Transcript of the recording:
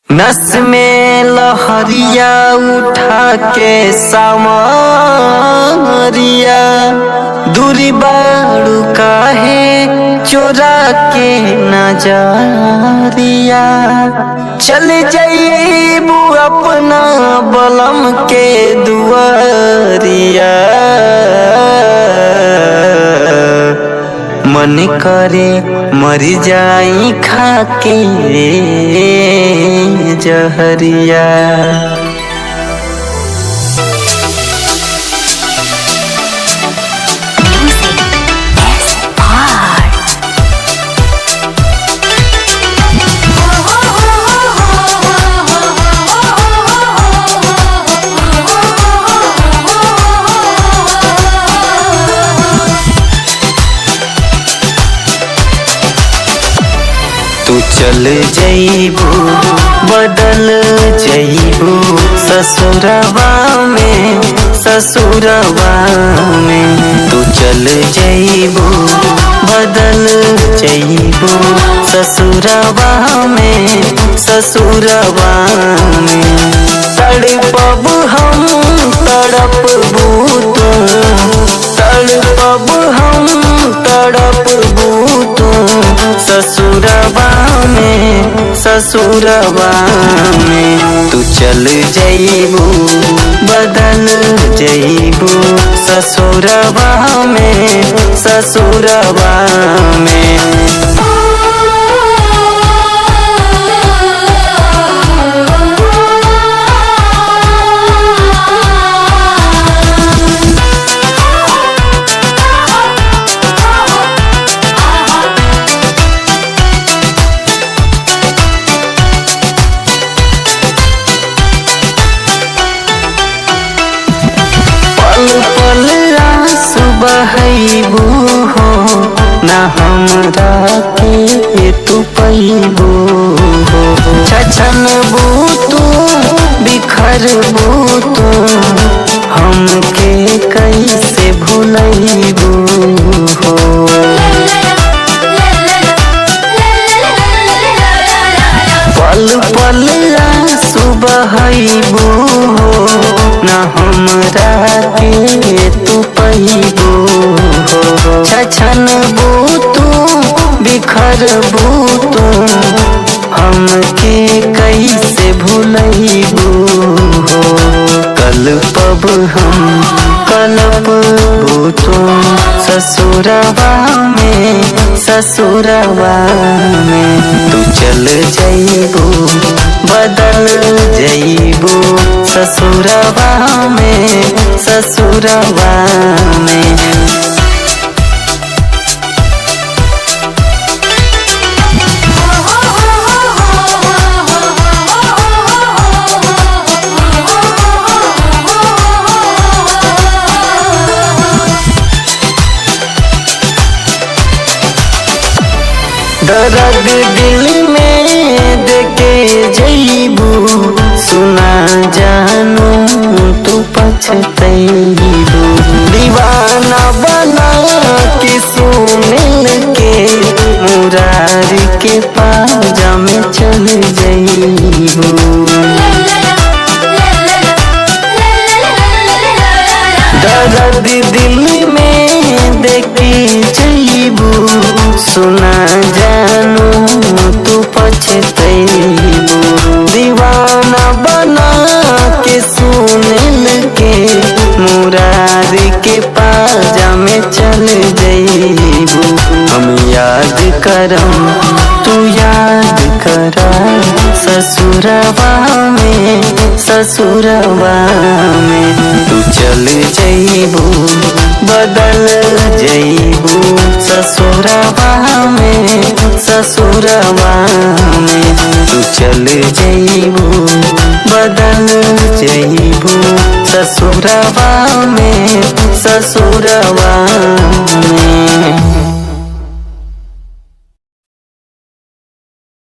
नस में लहरिया उठा के सामरिया दूरी बाड़ू काहे चोरा के नजरिया चल जाइबू अपना बलम के दुआरिया मन करे मर जाई खाके जहरिया। तू चल जइबू बदल जइबू ससुरवा में तू चल जइबू बदल जइबू ससुरवा में तड़पब हम तड़पबू तू तड़पब हम तड़पबू तू ससुरवा में तू चल जइबू बदल जइबू ससुरवा में पल आंसू बहैबू हो ना हमरा के तू पैबू हो छछनबू तू बिखरबू तू हमके कैसे भुलैबू हो। पल पल आंसू बहैबू हो ना हमरा के तू पैबू हो छछनबू तू बिखरबू तू हमके कैसे भुलैबू हो। कलपब हम कलपबू तू ससुरवा में तू चल जइबू बदल जइबू ससुरवा में दर्द दिल में देके जइबू सुना जानू तू पछतैबू दीवाना बना के सुमिल के मुरारी के पाजा में चल जइबू। दर्द दिल में देके जइबू सुना जानू तू पछतैबू दीवाना बना के सुनिल के मुरारी के पाजा में चल जइबू। हम याद करम तू याद करा ससुरवा में तू चल जइबू बदल जइबू ससुरवा में तू चल जइबू बदल जइबू ससुरवा में